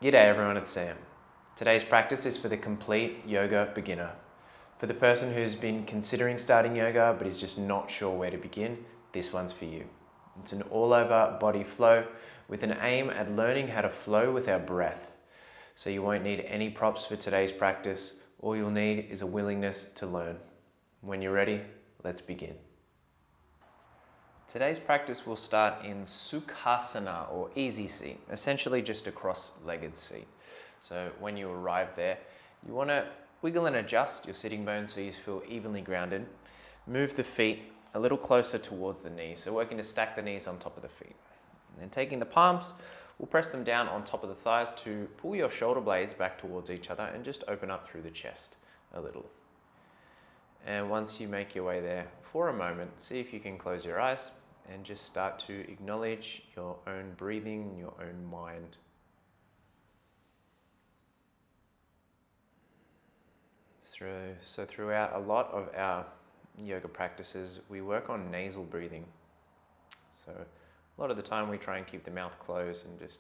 G'day everyone, it's Sam. Today's practice is for the complete yoga beginner. For the person who's been considering starting yoga but is just not sure where to begin, this one's for you. It's an all-over body flow with an aim at learning how to flow with our breath. So you won't need any props for today's practice. All you'll need is a willingness to learn. When you're ready, let's begin. Today's practice will start in Sukhasana or easy seat, essentially just a cross-legged seat. So when you arrive there, you want to wiggle and adjust your sitting bones so you feel evenly grounded. Move the feet a little closer towards the knees, so working to stack the knees on top of the feet. And then taking the palms, we'll press them down on top of the thighs to pull your shoulder blades back towards each other and just open up through the chest a little. And once you make your way there for a moment, see if you can close your eyes and just start to acknowledge your own breathing, your own mind. So throughout a lot of our yoga practices, we work on nasal breathing. So a lot of the time we try and keep the mouth closed and just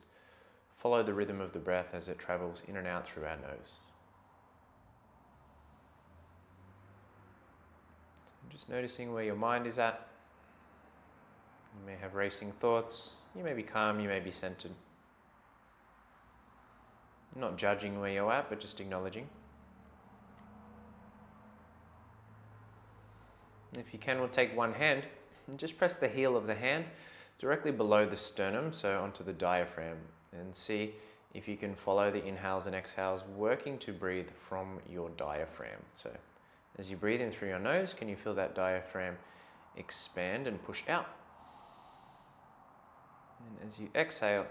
follow the rhythm of the breath as it travels in and out through our nose. Just noticing where your mind is at. You may have racing thoughts. You may be calm, you may be centered. Not judging where you're at, but just acknowledging. If you can, we'll take one hand and just press the heel of the hand directly below the sternum, so onto the diaphragm, and see if you can follow the inhales and exhales, working to breathe from your diaphragm. So as you breathe in through your nose, can you feel that diaphragm expand and push out? And as you exhale,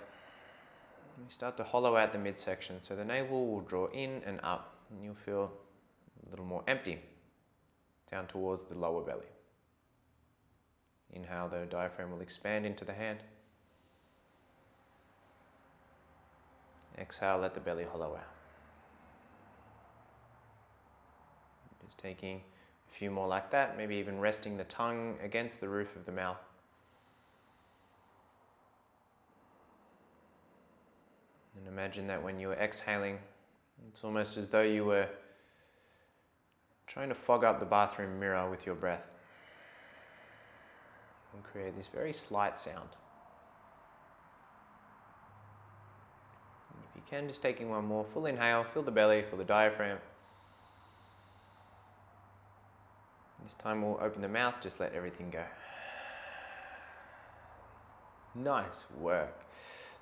you start to hollow out the midsection, so the navel will draw in and up, and you'll feel a little more empty, down towards the lower belly. Inhale, the diaphragm will expand into the hand. Exhale, let the belly hollow out. Just taking a few more like that, maybe even resting the tongue against the roof of the mouth. And imagine that when you are exhaling, it's almost as though you were trying to fog up the bathroom mirror with your breath and create this very slight sound. And if you can, just taking one more full inhale, feel the belly, feel the diaphragm. This time we'll open the mouth, just let everything go. Nice work.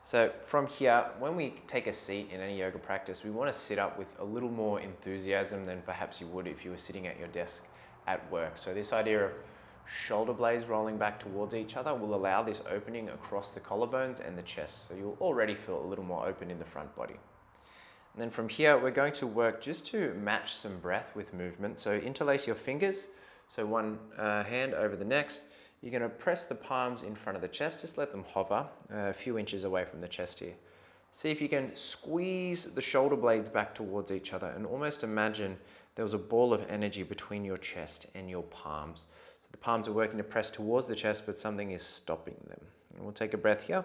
So from here, when we take a seat in any yoga practice, we want to sit up with a little more enthusiasm than perhaps you would if you were sitting at your desk at work. So this idea of shoulder blades rolling back towards each other will allow this opening across the collarbones and the chest. So you'll already feel a little more open in the front body. And then from here, we're going to work just to match some breath with movement. So interlace your fingers. So one hand over the next. You're going to press the palms in front of the chest, just let them hover a few inches away from the chest here. See if you can squeeze the shoulder blades back towards each other and almost imagine there was a ball of energy between your chest and your palms. So the palms are working to press towards the chest, but something is stopping them. And we'll take a breath here.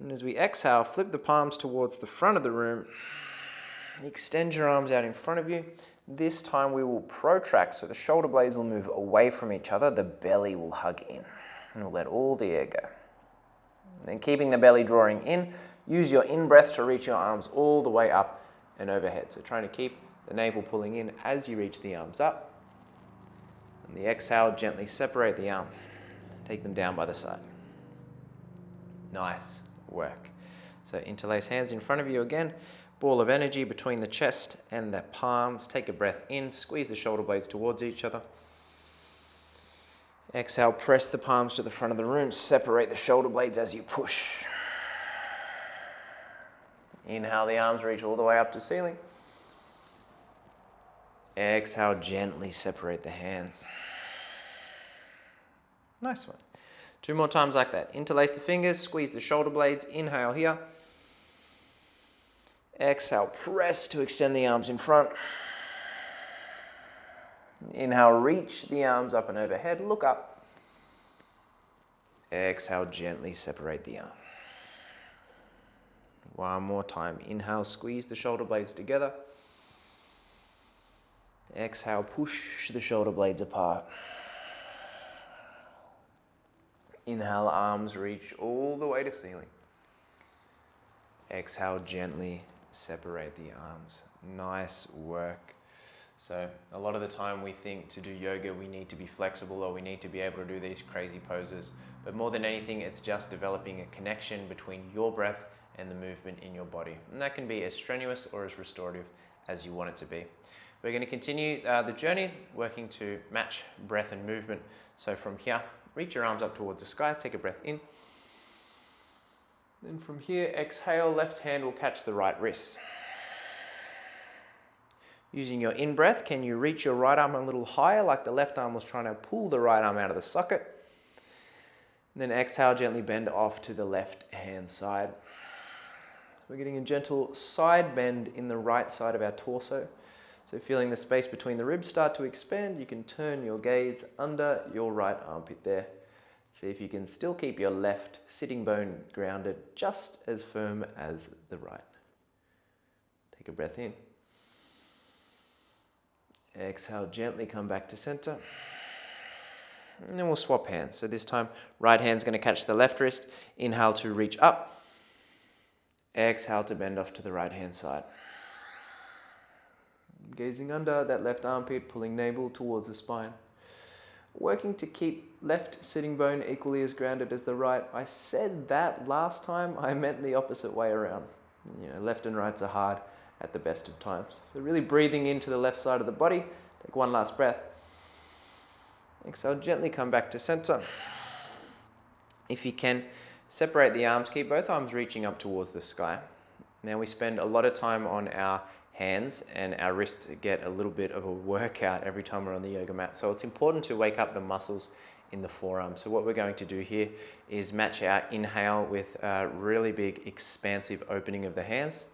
And as we exhale, flip the palms towards the front of the room. Extend your arms out in front of you. This time we will protract, so the shoulder blades will move away from each other, the belly will hug in, and we'll let all the air go. And then keeping the belly drawing in, use your in-breath to reach your arms all the way up and overhead. So trying to keep the navel pulling in as you reach the arms up. And the exhale, gently separate the arm, take them down by the side. Nice work. So interlace hands in front of you again. Ball of energy between the chest and the palms. Take a breath in, squeeze the shoulder blades towards each other. Exhale, press the palms to the front of the room. Separate the shoulder blades as you push. Inhale, the arms reach all the way up to ceiling. Exhale, gently separate the hands. Nice one. 2 more times like that. Interlace the fingers, squeeze the shoulder blades. Inhale here. Exhale, press to extend the arms in front. Inhale, reach the arms up and overhead, look up. Exhale, gently separate the arm. One more time. Inhale, squeeze the shoulder blades together. Exhale, push the shoulder blades apart. Inhale, arms reach all the way to ceiling. Exhale, gently separate the arms. Nice work. So a lot of the time we think to do yoga we need to be flexible or we need to be able to do these crazy poses. But more than anything, it's just developing a connection between your breath and the movement in your body. And that can be as strenuous or as restorative as you want it to be. We're going to continue the journey working to match breath and movement. So from here, reach your arms up towards the sky, take a breath in. Then from here, exhale, left hand will catch the right wrist. Using your in-breath, can you reach your right arm a little higher like the left arm was trying to pull the right arm out of the socket? And then exhale, gently bend off to the left hand side. We're getting a gentle side bend in the right side of our torso. So feeling the space between the ribs start to expand, you can turn your gaze under your right armpit there. See if you can still keep your left sitting bone grounded just as firm as the right. Take a breath in. Exhale, gently come back to center. And then we'll swap hands. So this time, right hand's going to catch the left wrist. Inhale to reach up. Exhale to bend off to the right hand side. Gazing under that left armpit, pulling navel towards the spine. Working to keep left sitting bone equally as grounded as the right. I said that last time, I meant the opposite way around. Left and rights are hard at the best of times. So really breathing into the left side of the body. Take one last breath. Exhale, gently come back to center. If you can, separate the arms, keep both arms reaching up towards the sky. Now we spend a lot of time on our hands and our wrists get a little bit of a workout every time we're on the yoga mat. So it's important to wake up the muscles in the forearm. So what we're going to do here is match our inhale with a really big expansive opening of the hands.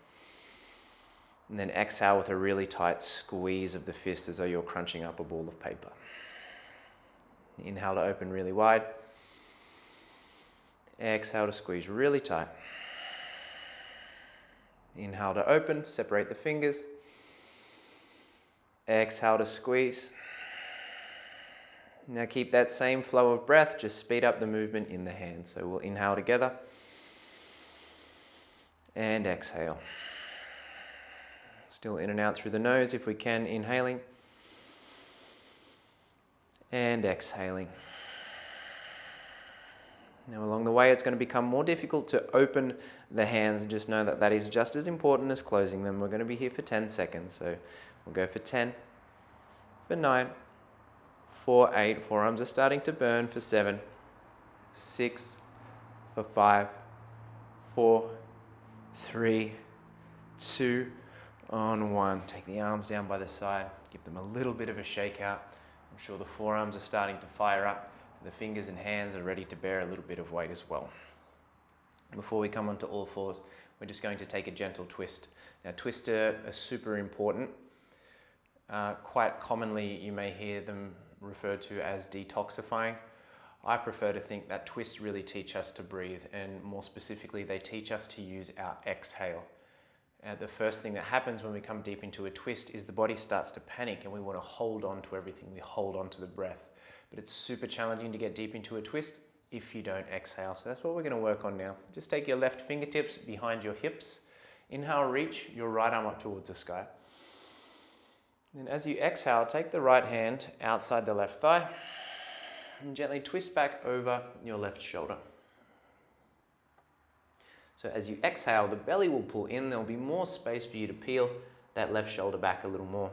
And then exhale with a really tight squeeze of the fist as though you're crunching up a ball of paper. Inhale to open really wide. Exhale to squeeze really tight. Inhale to open, separate the fingers. Exhale to squeeze. Now keep that same flow of breath, just speed up the movement in the hands. So we'll inhale together and exhale. Still in and out through the nose if we can, inhaling and exhaling. Now along the way it's going to become more difficult to open the hands. Just know that that is just as important as closing them. We're going to be here for 10 seconds. So we'll go for 10, for 9, for 8. Forearms are starting to burn for 7, 6, for 5, 4, 3, 2, on 1. Take the arms down by the side. Give them a little bit of a shake out. I'm sure the forearms are starting to fire up. The fingers and hands are ready to bear a little bit of weight as well. Before we come onto all fours, we're just going to take a gentle twist. Now twists are super important. Quite commonly you may hear them referred to as detoxifying. I prefer to think that twists really teach us to breathe, and more specifically they teach us to use our exhale. The first thing that happens when we come deep into a twist is the body starts to panic and we want to hold on to everything. We hold on to the breath. But it's super challenging to get deep into a twist if you don't exhale. So that's what we're going to work on now. Just take your left fingertips behind your hips. Inhale, reach your right arm up towards the sky. Then as you exhale, take the right hand outside the left thigh and gently twist back over your left shoulder. So as you exhale, the belly will pull in. There'll be more space for you to peel that left shoulder back a little more.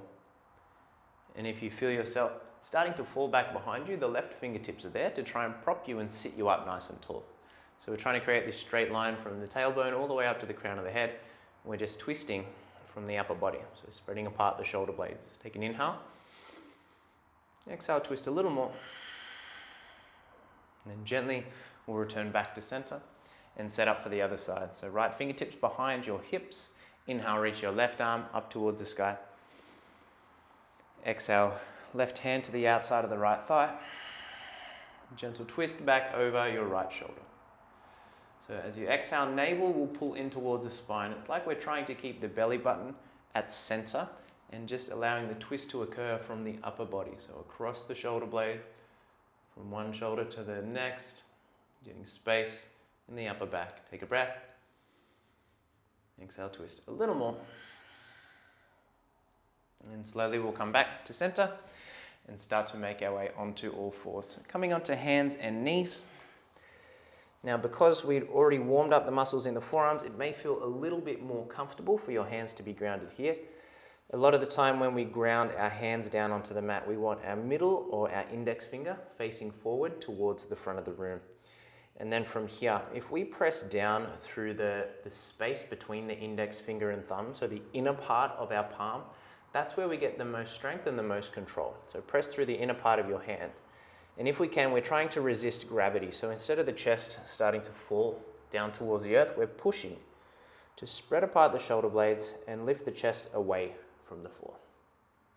And if you feel yourself starting to fall back behind you, the left fingertips are there to try and prop you and sit you up nice and tall. So we're trying to create this straight line from the tailbone all the way up to the crown of the head. We're just twisting from the upper body. So spreading apart the shoulder blades. Take an inhale. Exhale, twist a little more. And then gently we'll return back to center and set up for the other side. So right fingertips behind your hips. Inhale, reach your left arm up towards the sky. Exhale, left hand to the outside of the right thigh. Gentle twist back over your right shoulder. So as you exhale, navel will pull in towards the spine. It's like we're trying to keep the belly button at center and just allowing the twist to occur from the upper body. So across the shoulder blade, from one shoulder to the next, getting space in the upper back. Take a breath. Exhale, twist a little more. And slowly we'll come back to center and start to make our way onto all fours. So coming onto hands and knees. Now, because we'd already warmed up the muscles in the forearms, it may feel a little bit more comfortable for your hands to be grounded here. A lot of the time when we ground our hands down onto the mat, we want our middle or our index finger facing forward towards the front of the room. And then from here, if we press down through the space between the index finger and thumb, so the inner part of our palm, that's where we get the most strength and the most control. So press through the inner part of your hand. And if we can, we're trying to resist gravity. So instead of the chest starting to fall down towards the earth, we're pushing to spread apart the shoulder blades and lift the chest away from the floor.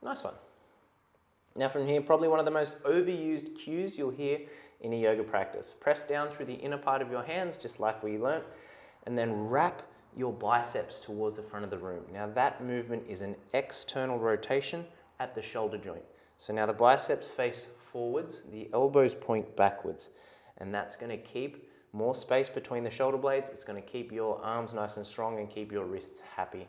Nice one. Now from here, probably one of the most overused cues you'll hear in a yoga practice. Press down through the inner part of your hands, just like we learnt, and then wrap your biceps towards the front of the room. Now that movement is an external rotation at the shoulder joint. So now the biceps face forwards, the elbows point backwards, and that's going to keep more space between the shoulder blades. It's going to keep your arms nice and strong and keep your wrists happy.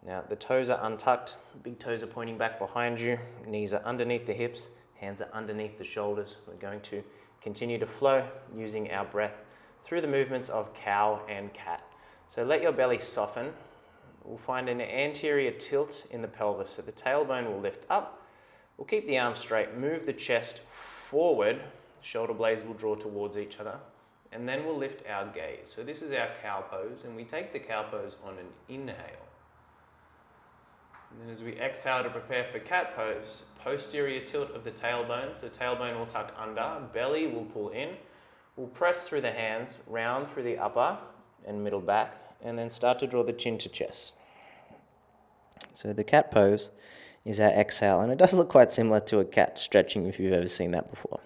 Now the toes are untucked, big toes are pointing back behind you, knees are underneath the hips, hands are underneath the shoulders. We're going to continue to flow using our breath through the movements of cow and cat. So let your belly soften. We'll find an anterior tilt in the pelvis, so the tailbone will lift up. We'll keep the arms straight, move the chest forward, shoulder blades will draw towards each other, and then we'll lift our gaze. So this is our cow pose, and we take the cow pose on an inhale. And then as we exhale to prepare for cat pose, posterior tilt of the tailbone, so tailbone will tuck under, belly will pull in, we'll press through the hands, round through the upper and middle back, and then start to draw the chin to chest. So the cat pose is our exhale, and it does look quite similar to a cat stretching if you've ever seen that before.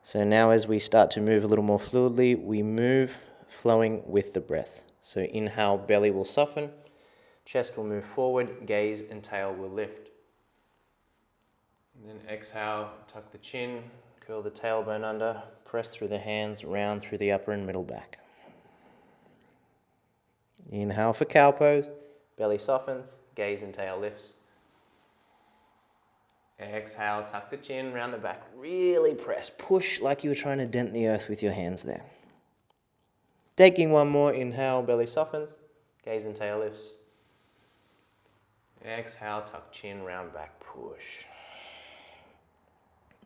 So now as we start to move a little more fluidly, we move flowing with the breath. So inhale, belly will soften, chest will move forward, gaze and tail will lift. And then exhale, tuck the chin, curl the tailbone under, press through the hands, round through the upper and middle back. Inhale for cow pose, belly softens, gaze and tail lifts. Exhale, tuck the chin, round the back, really press, push like you were trying to dent the earth with your hands there. Taking one more, inhale, belly softens, gaze and tail lifts. Exhale, tuck chin, round back, push.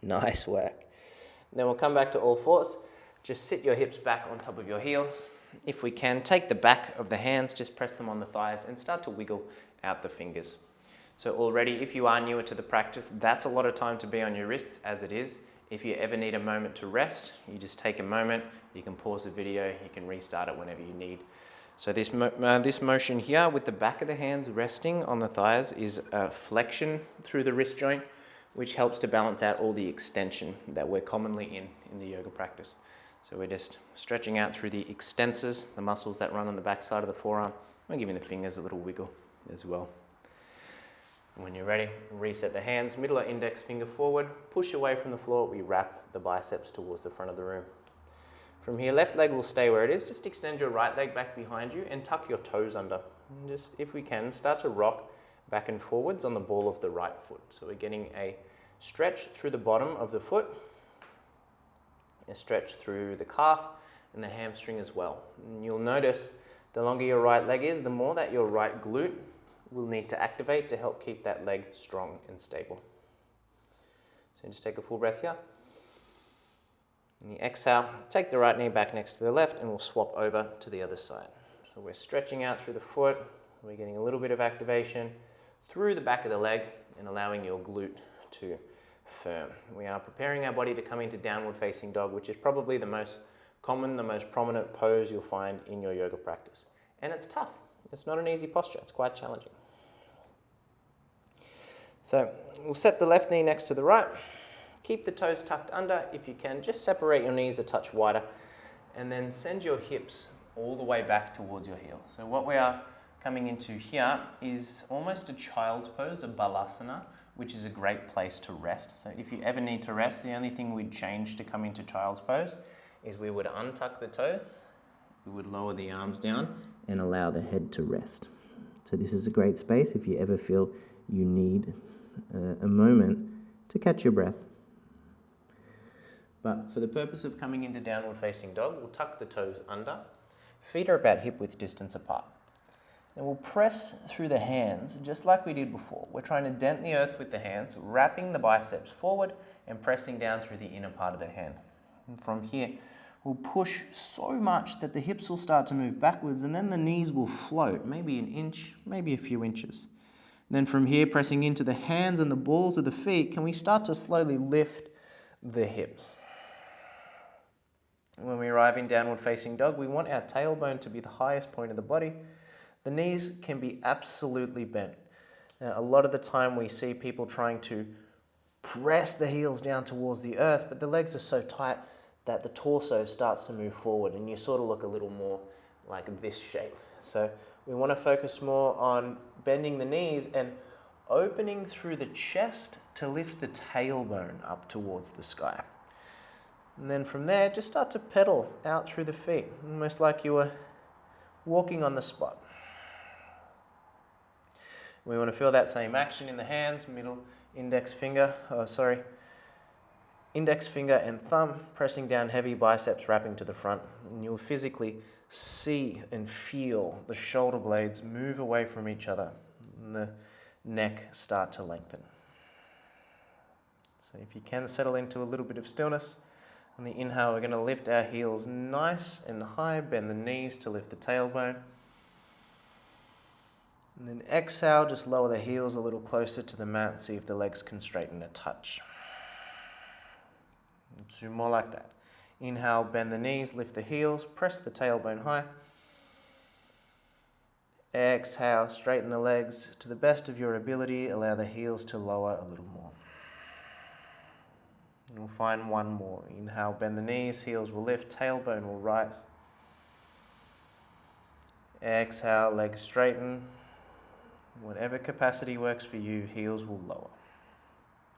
Nice work. Then we'll come back to all fours. Just sit your hips back on top of your heels. If we can, take the back of the hands, just press them on the thighs and start to wiggle out the fingers. So already, if you are newer to the practice, that's a lot of time to be on your wrists as it is. If you ever need a moment to rest, you just take a moment, you can pause the video, you can restart it whenever you need. So this motion here with the back of the hands resting on the thighs is a flexion through the wrist joint, which helps to balance out all the extension that we're commonly in the yoga practice. So we're just stretching out through the extensors, the muscles that run on the back side of the forearm. We're giving the fingers a little wiggle as well. And when you're ready, reset the hands, middle or index finger forward, push away from the floor, we wrap the biceps towards the front of the room. From here, left leg will stay where it is, just extend your right leg back behind you and tuck your toes under. And just, if we can, start to rock back and forwards on the ball of the right foot. So we're getting a stretch through the bottom of the foot, a stretch through the calf and the hamstring as well. And you'll notice the longer your right leg is, the more that your right glute will need to activate to help keep that leg strong and stable. So just take a full breath here. And you exhale, take the right knee back next to the left and we'll swap over to the other side. So we're stretching out through the foot, we're getting a little bit of activation through the back of the leg and allowing your glute to firm. We are preparing our body to come into downward facing dog, which is probably the most common, the most prominent pose you'll find in your yoga practice. And it's tough. It's not an easy posture. It's quite challenging. So we'll set the left knee next to the right. Keep the toes tucked under. If you can, just separate your knees a touch wider and then send your hips all the way back towards your heel. So what we are coming into here is almost a child's pose, a balasana, which is a great place to rest. So if you ever need to rest, the only thing we'd change to come into child's pose is we would untuck the toes, we would lower the arms down and allow the head to rest. So this is a great space if you ever feel you need a moment to catch your breath. But for the purpose of coming into downward facing dog, we'll tuck the toes under. Feet are about hip width distance apart. Then we'll press through the hands just like we did before. We're trying to dent the earth with the hands, wrapping the biceps forward and pressing down through the inner part of the hand. And from here, we'll push so much that the hips will start to move backwards and then the knees will float, maybe an inch, maybe a few inches. Then from here, pressing into the hands and the balls of the feet, can we start to slowly lift the hips? When we arrive in downward facing dog, we want our tailbone to be the highest point of the body. The knees can be absolutely bent. Now, a lot of the time we see people trying to press the heels down towards the earth, but the legs are so tight that the torso starts to move forward and you sort of look a little more like this shape. So we want to focus more on bending the knees and opening through the chest to lift the tailbone up towards the sky. And then from there, just start to pedal out through the feet, almost like you were walking on the spot. We want to feel that same action in the hands, index finger and thumb, pressing down heavy, biceps wrapping to the front. And you'll physically see and feel the shoulder blades move away from each other and the neck start to lengthen. So if you can settle into a little bit of stillness, on the inhale, we're going to lift our heels nice and high, bend the knees to lift the tailbone. And then exhale, just lower the heels a little closer to the mat, see if the legs can straighten a touch. And 2 more like that. Inhale, bend the knees, lift the heels, press the tailbone high. Exhale, straighten the legs to the best of your ability, allow the heels to lower a little more. And we'll find 1 more. Inhale, bend the knees, heels will lift, tailbone will rise. Exhale, legs straighten. Whatever capacity works for you, heels will lower.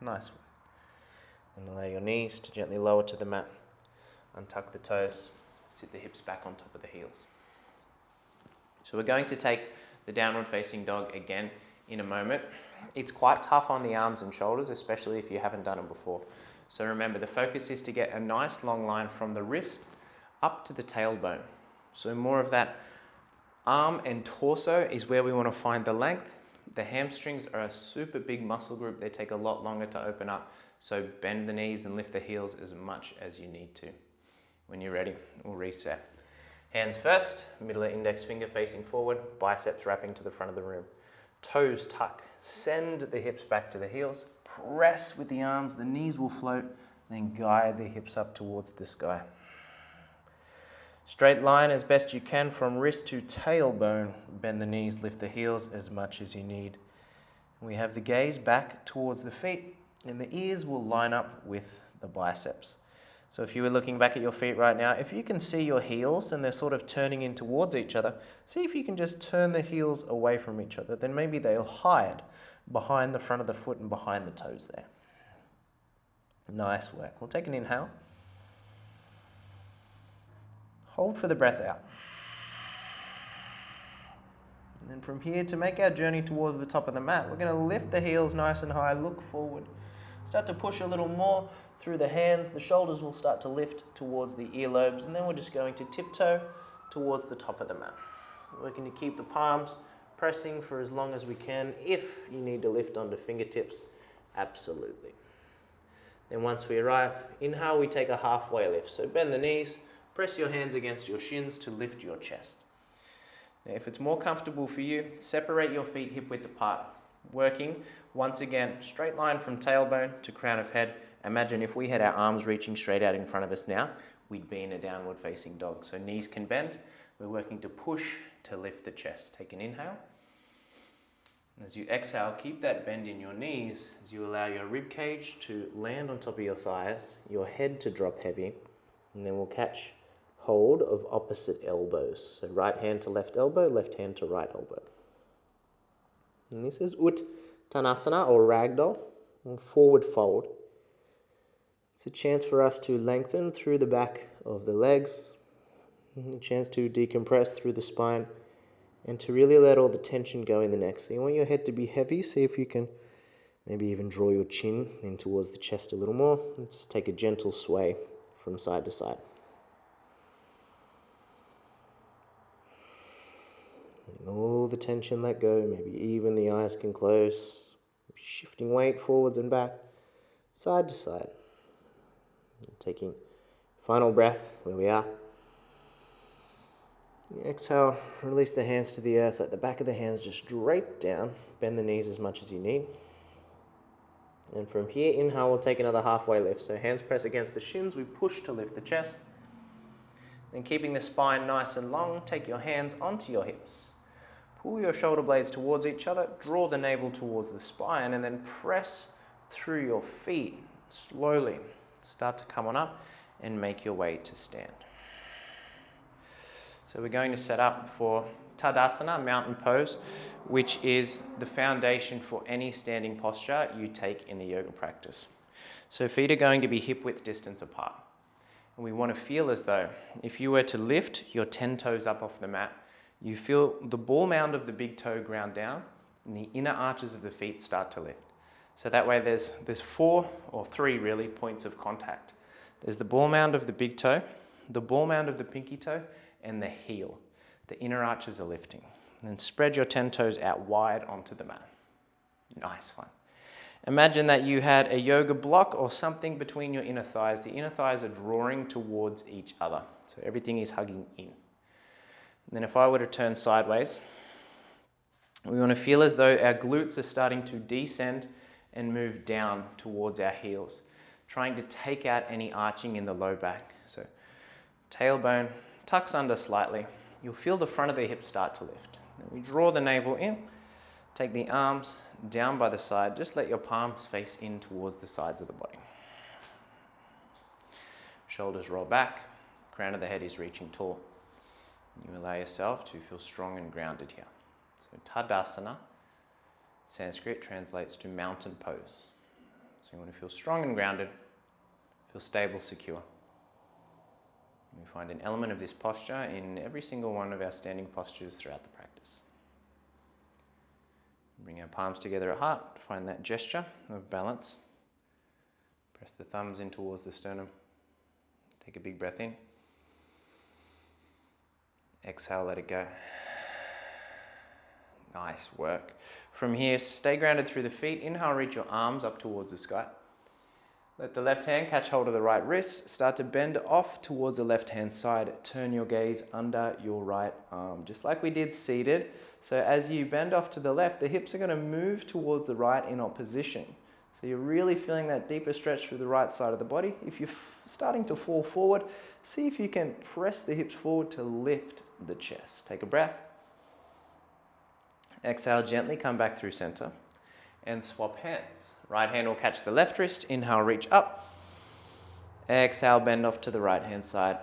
Nice one. And allow your knees to gently lower to the mat. Untuck the toes, sit the hips back on top of the heels. So we're going to take the downward facing dog again in a moment. It's quite tough on the arms and shoulders, especially if you haven't done it before. So remember, the focus is to get a nice long line from the wrist up to the tailbone. So more of that arm and torso is where we want to find the length. The hamstrings are a super big muscle group. They take a lot longer to open up. So bend the knees and lift the heels as much as you need to. When you're ready, we'll reset. Hands first, middle index finger facing forward, biceps wrapping to the front of the room. Toes tuck, send the hips back to the heels, press with the arms, the knees will float, then guide the hips up towards the sky. Straight line as best you can from wrist to tailbone, bend the knees, lift the heels as much as you need. We have the gaze back towards the feet and the ears will line up with the biceps. So if you were looking back at your feet right now, if you can see your heels and they're sort of turning in towards each other, see if you can just turn the heels away from each other. Then maybe they'll hide behind the front of the foot and behind the toes there. Nice work. We'll take an inhale. Hold for the breath out. And then from here, to make our journey towards the top of the mat, we're going to lift the heels nice and high, look forward. Start to push a little more through the hands. The shoulders will start to lift towards the earlobes, and then we're just going to tiptoe towards the top of the mat. Working to keep the palms pressing for as long as we can. If you need to lift onto fingertips, absolutely. Then once we arrive, inhale, we take a halfway lift. So bend the knees, press your hands against your shins to lift your chest. Now, if it's more comfortable for you, separate your feet hip width apart. Working, once again, straight line from tailbone to crown of head. Imagine if we had our arms reaching straight out in front of us now, we'd be in a downward facing dog. So knees can bend. We're working to push to lift the chest. Take an inhale. And as you exhale, keep that bend in your knees as you allow your rib cage to land on top of your thighs, your head to drop heavy, and then we'll catch hold of opposite elbows. So right hand to left elbow, left hand to right elbow. And this is Uttanasana or ragdoll, and forward fold. It's a chance for us to lengthen through the back of the legs, a chance to decompress through the spine, and to really let all the tension go in the neck. So you want your head to be heavy. See if you can maybe even draw your chin in towards the chest a little more. And just take a gentle sway from side to side. Letting all the tension let go. Maybe even the eyes can close. Shifting weight forwards and back, side to side. Taking final breath where we are. Exhale, release the hands to the earth. Let the back of the hands just drape down. Bend the knees as much as you need. And from here, inhale, we'll take another halfway lift. So hands press against the shins. We push to lift the chest. Then keeping the spine nice and long, take your hands onto your hips. Pull your shoulder blades towards each other. Draw the navel towards the spine. And then press through your feet slowly. Start to come on up and make your way to stand. So we're going to set up for Tadasana, mountain pose, which is the foundation for any standing posture you take in the yoga practice. So feet are going to be hip width distance apart. And we want to feel as though if you were to lift your 10 toes up off the mat, you feel the ball mound of the big toe ground down and the inner arches of the feet start to lift. So that way there's 4 or 3 really points of contact. There's the ball mound of the big toe, the ball mound of the pinky toe, and the heel. The inner arches are lifting. And then spread your 10 toes out wide onto the mat. Nice one. Imagine that you had a yoga block or something between your inner thighs. The inner thighs are drawing towards each other. So everything is hugging in. And then if I were to turn sideways, we want to feel as though our glutes are starting to descend and move down towards our heels, trying to take out any arching in the low back. So tailbone tucks under slightly. You'll feel the front of the hips start to lift. Then we draw the navel in, take the arms down by the side. Just let your palms face in towards the sides of the body. Shoulders roll back, crown of the head is reaching tall. You allow yourself to feel strong and grounded here. So Tadasana, Sanskrit, translates to mountain pose. So you want to feel strong and grounded, feel stable, secure. We find an element of this posture in every single one of our standing postures throughout the practice. Bring our palms together at heart, find that gesture of balance. Press the thumbs in towards the sternum. Take a big breath in. Exhale, let it go. Nice work. From here, stay grounded through the feet. Inhale, reach your arms up towards the sky. Let the left hand catch hold of the right wrist. Start to bend off towards the left-hand side. Turn your gaze under your right arm, just like we did seated. So as you bend off to the left, the hips are going to move towards the right in opposition. So you're really feeling that deeper stretch through the right side of the body. If you're starting to fall forward, see if you can press the hips forward to lift the chest. Take a breath. Exhale, gently come back through center and swap hands. Right hand will catch the left wrist. Inhale, reach up. Exhale, bend off to the right hand side.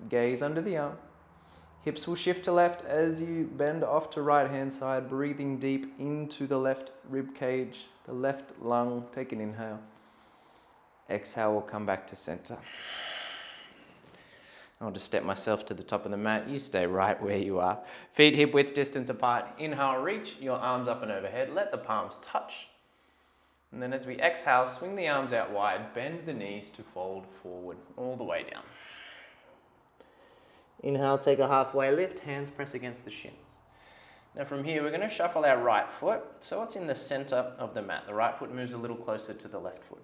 Gaze under the arm. Hips will shift to left as you bend off to right hand side, breathing deep into the left rib cage, the left lung. Take an inhale. Exhale, we'll come back to center. I'll just step myself to the top of the mat. You stay right where you are. Feet hip width distance apart. Inhale, reach your arms up and overhead. Let the palms touch. And then as we exhale, swing the arms out wide, bend the knees to fold forward, all the way down. Inhale, take a halfway lift, hands press against the shins. Now from here, we're going to shuffle our right foot, so it's in the center of the mat. The right foot moves a little closer to the left foot.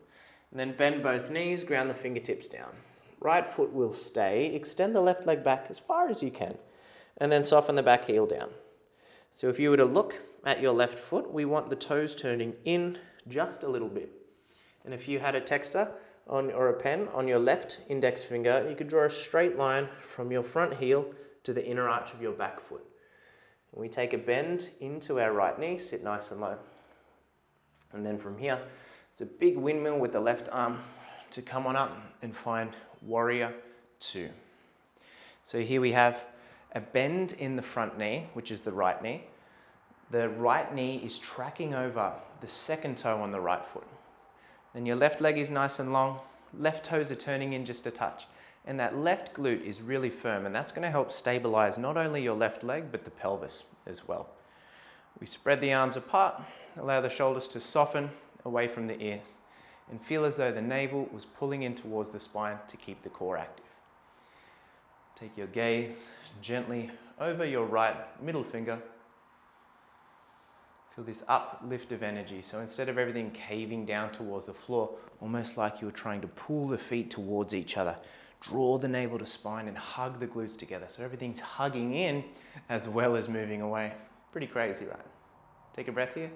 And then bend both knees, ground the fingertips down. Right foot will stay, extend the left leg back as far as you can, and then soften the back heel down. So if you were to look at your left foot, we want the toes turning in just a little bit. And if you had a texter or a pen on your left index finger, you could draw a straight line from your front heel to the inner arch of your back foot. And we take a bend into our right knee, sit nice and low. And then from here, it's a big windmill with the left arm to come on up and find warrior 2. So here we have a bend in the front knee, which is the right knee. The right knee is tracking over the second toe on the right foot. Then your left leg is nice and long, left toes are turning in just a touch, and that left glute is really firm, and that's going to help stabilize not only your left leg, but the pelvis as well. We spread the arms apart, allow the shoulders to soften away from the ears, and feel as though the navel was pulling in towards the spine to keep the core active. Take your gaze gently over your right middle finger. Feel this uplift of energy. So instead of everything caving down towards the floor, almost like you were trying to pull the feet towards each other, draw the navel to spine and hug the glutes together. So everything's hugging in as well as moving away. Pretty crazy, right? Take a breath here.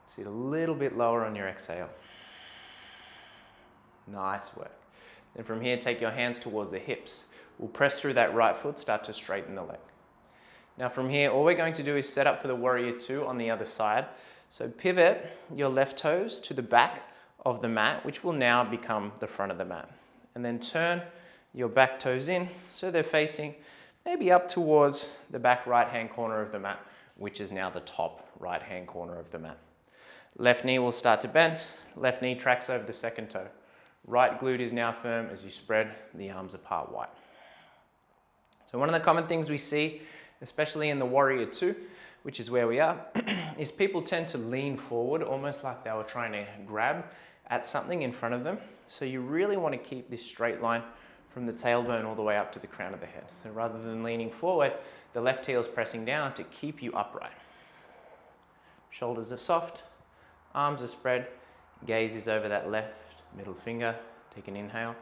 Sit a little bit lower on your exhale. Nice work. Then from here, take your hands towards the hips. We'll press through that right foot, start to straighten the leg. Now from here, all we're going to do is set up for the warrior two on the other side. So pivot your left toes to the back of the mat, which will now become the front of the mat. And then turn your back toes in so they're facing maybe up towards the back right-hand corner of the mat, which is now the top right-hand corner of the mat. Left knee will start to bend. Left knee tracks over the second toe. Right glute is now firm as you spread the arms apart wide. So one of the common things we see, especially in the warrior two, which is where we are, is people tend to lean forward almost like they were trying to grab at something in front of them. So you really want to keep this straight line from the tailbone all the way up to the crown of the head. So rather than leaning forward, the left heel is pressing down to keep you upright. Shoulders are soft, arms are spread, gaze is over that left middle finger. Take an inhale.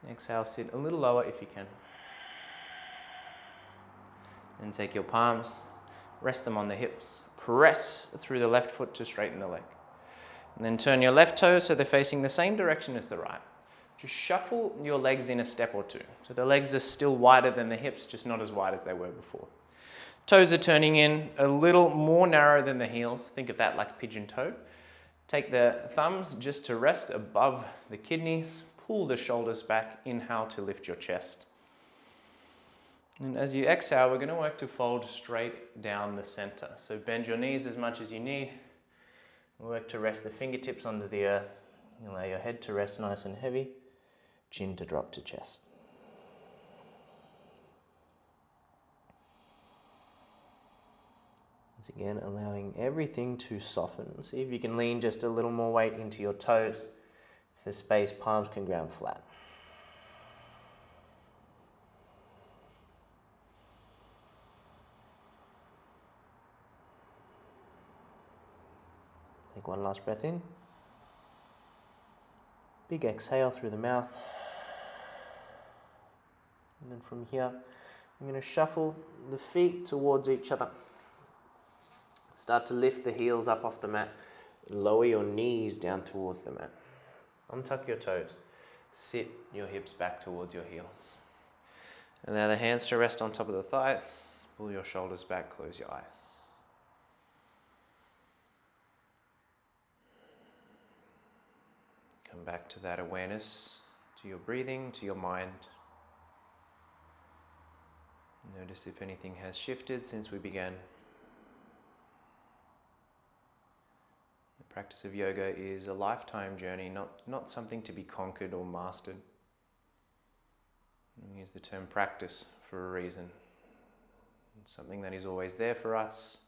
Exhale, sit a little lower if you can. Then take your palms, rest them on the hips. Press through the left foot to straighten the leg. And then turn your left toes so they're facing the same direction as the right. Just shuffle your legs in a step or two. So the legs are still wider than the hips, just not as wide as they were before. Toes are turning in a little more narrow than the heels. Think of that like pigeon toe. Take the thumbs just to rest above the kidneys. Pull the shoulders back. Inhale to lift your chest. And as you exhale, we're going to work to fold straight down the center. So bend your knees as much as you need. Work to rest the fingertips onto the earth. Allow your head to rest nice and heavy. Chin to drop to chest. Once again, allowing everything to soften. See if you can lean just a little more weight into your toes. If there's space, palms can ground flat. Take one last breath in. Big exhale through the mouth. And then from here, I'm going to shuffle the feet towards each other. Start to lift the heels up off the mat. Lower your knees down towards the mat. Untuck your toes. Sit your hips back towards your heels. Allow the hands to rest on top of the thighs. Pull your shoulders back, close your eyes. Come back to that awareness, to your breathing, to your mind. Notice if anything has shifted since we began. The practice of yoga is a lifetime journey, not something to be conquered or mastered. We use the term practice for a reason. It's something that is always there for us.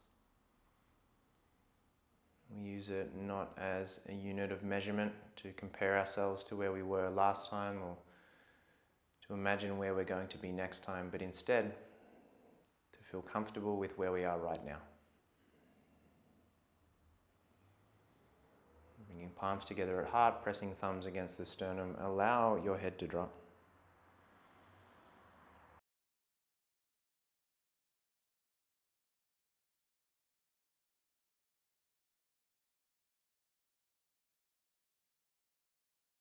We use it not as a unit of measurement to compare ourselves to where we were last time or to imagine where we're going to be next time, but instead to feel comfortable with where we are right now. Bringing palms together at heart, pressing thumbs against the sternum, allow your head to drop.